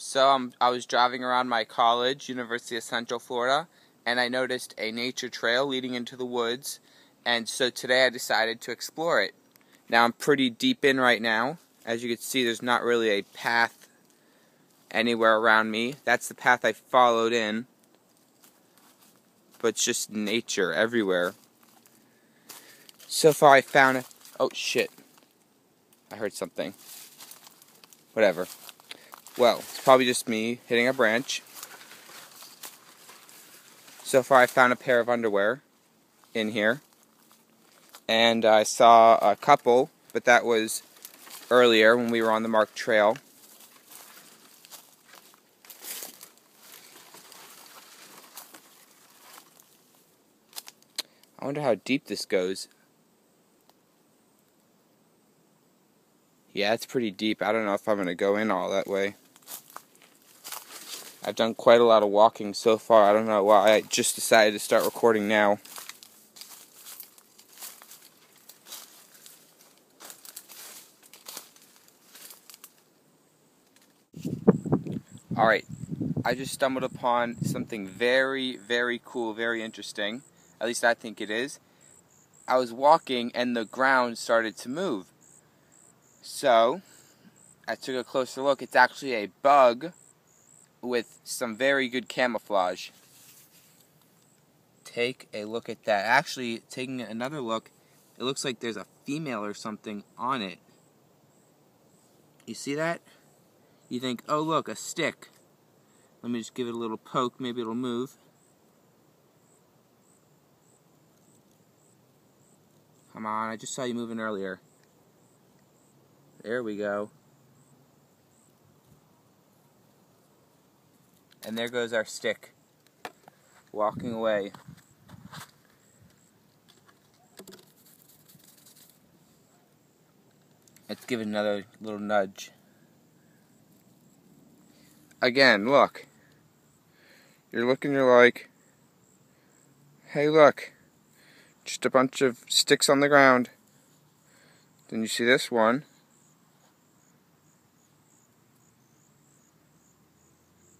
So I was driving around my college, University of Central Florida, and I noticed a nature trail leading into the woods, and so today I decided to explore it. Now I'm pretty deep in right now. As you can see, there's not really a path anywhere around me. That's the path I followed in, but it's just nature everywhere. So far I found oh shit, I heard something. Whatever. Well, it's probably just me hitting a branch. So far I found a pair of underwear in here. And I saw a couple, but that was earlier when we were on the marked trail. I wonder how deep this goes. Yeah, it's pretty deep. I don't know if I'm going to go in all that way. I've done quite a lot of walking so far. I don't know why I just decided to start recording now. Alright, I just stumbled upon something very, very cool, very interesting. At least I think it is. I was walking and the ground started to move. So, I took a closer look. It's actually a bug with some very good camouflage. Take a look at that. Actually, taking another look, it looks like there's a female or something on it. You see that? You think, oh look, a stick. Let me just give it a little poke, maybe it'll move. Come on, I just saw you moving earlier. There we go. And there goes our stick, walking away. Let's give it another little nudge. Again, look. You're looking, you're like, hey look, just a bunch of sticks on the ground. Then you see this one.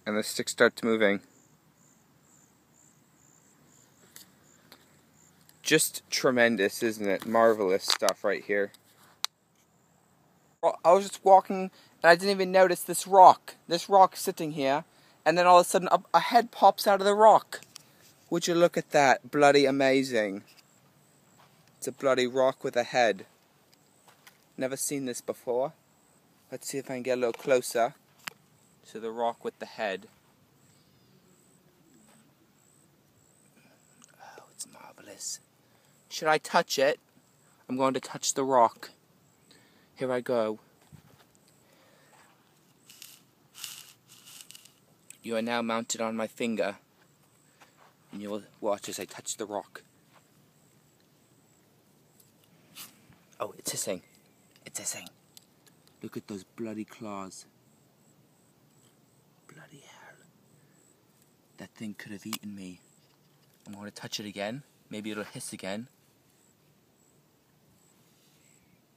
And the stick starts moving. Just tremendous, isn't it? Marvelous stuff right here. I was just walking and I didn't even notice this rock. This rock sitting here, and then all of a sudden a head pops out of the rock. Would you look at that? Bloody amazing. It's a bloody rock with a head. Never seen this before. Let's see if I can get a little closer to the rock with the head. Oh, it's marvelous. Should I touch it? I'm going to touch the rock. Here I go. You are now mounted on my finger, and you will watch as I touch the rock. Oh, it's hissing. It's hissing. Look at those bloody claws. Bloody hell. That thing could have eaten me. I'm going to touch it again. Maybe it'll hiss again.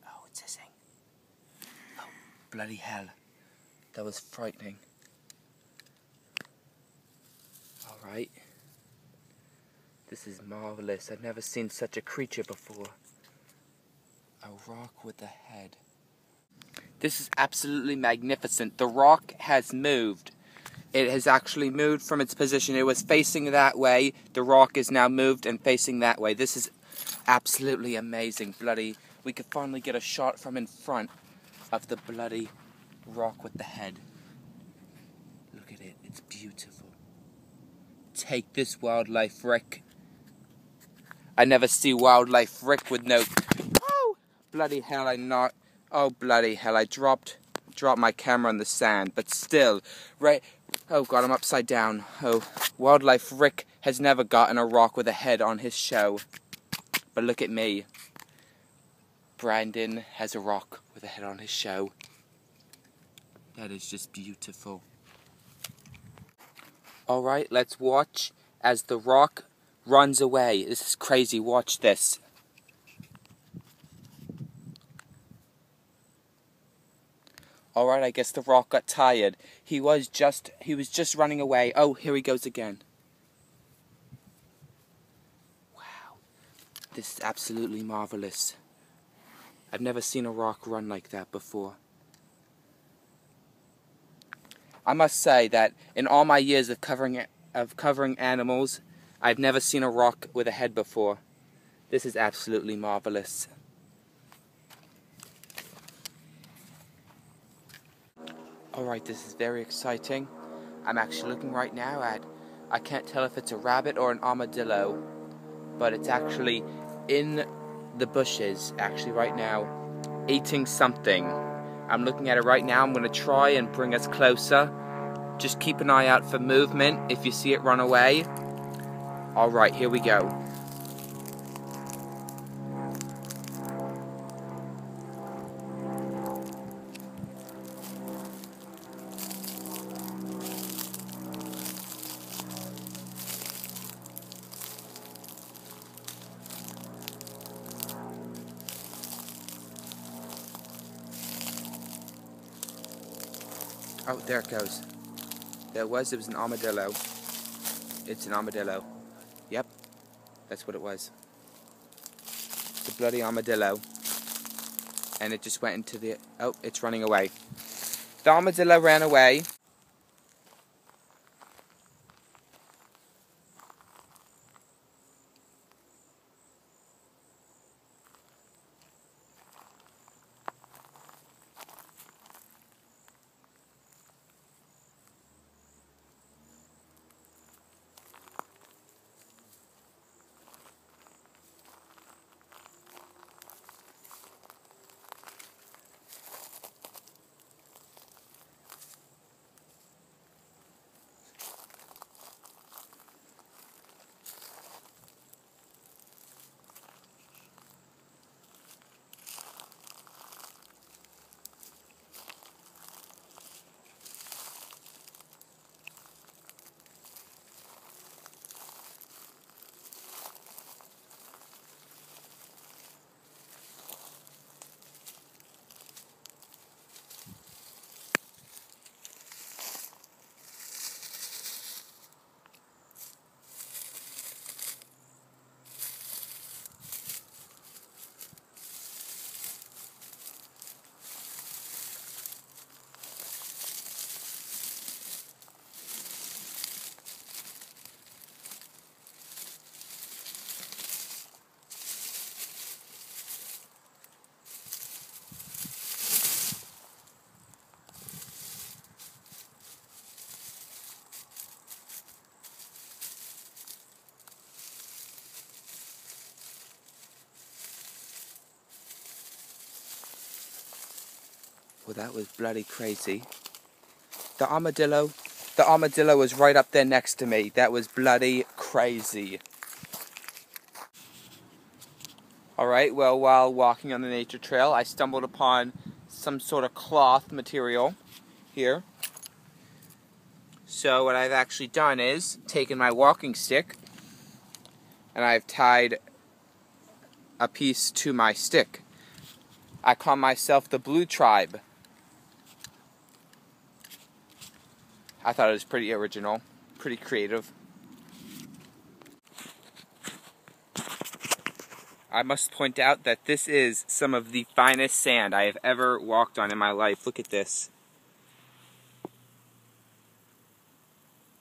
Oh, it's hissing. Oh, bloody hell. That was frightening. Alright. This is marvelous. I've never seen such a creature before. A rock with a head. This is absolutely magnificent. The rock has moved. It has actually moved from its position. It was facing that way. The rock is now moved and facing that way. This is absolutely amazing. Bloody. We could finally get a shot from in front of the bloody rock with the head. Look at it. It's beautiful. Take this, Wildlife Rick. I never see Wildlife Rick with no... Oh! Bloody hell, Oh, bloody hell, I dropped my camera on the sand, but still, right... Oh god, I'm upside down. Oh, Wildlife Rick has never gotten a rock with a head on his show. But look at me. Brandon has a rock with a head on his show. That is just beautiful. Alright, let's watch as the rock runs away. This is crazy, watch this. Alright, I guess the rock got tired. He was just running away. Oh, here he goes again. Wow. This is absolutely marvelous. I've never seen a rock run like that before. I must say that in all my years of covering animals, I've never seen a rock with a head before. This is absolutely marvelous. Alright, this is very exciting. I'm actually looking right now at, I can't tell if it's a rabbit or an armadillo, but it's actually in the bushes, actually right now, eating something. I'm looking at it right now. I'm going to try and bring us closer. Just keep an eye out for movement if you see it run away. Alright, here we go. Oh, there it goes. It was an armadillo. It's an armadillo. Yep, that's what it was. It's a bloody armadillo. And it just went into the... Oh, it's running away. The armadillo ran away. Well, that was bloody crazy. The armadillo was right up there next to me. That was bloody crazy. Alright, well, while walking on the nature trail, I stumbled upon some sort of cloth material here. So what I've actually done is taken my walking stick and I've tied a piece to my stick. I call myself the Blue Tribe. I thought it was pretty original, pretty creative. I must point out that this is some of the finest sand I have ever walked on in my life. Look at this.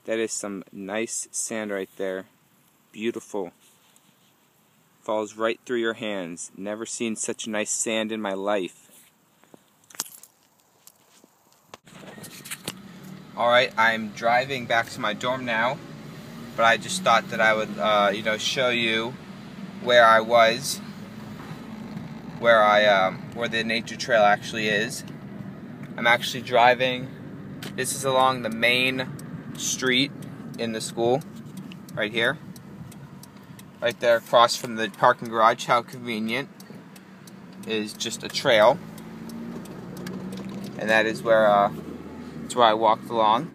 That is some nice sand right there. Beautiful. Falls right through your hands. Never seen such nice sand in my life. Alright, I'm driving back to my dorm now, but I just thought that I would, show you where I was, where the nature trail actually is. I'm actually driving. This is along the main street in the school, right here, right there across from the parking garage. How convenient. Is just a trail, and that is where I walked along.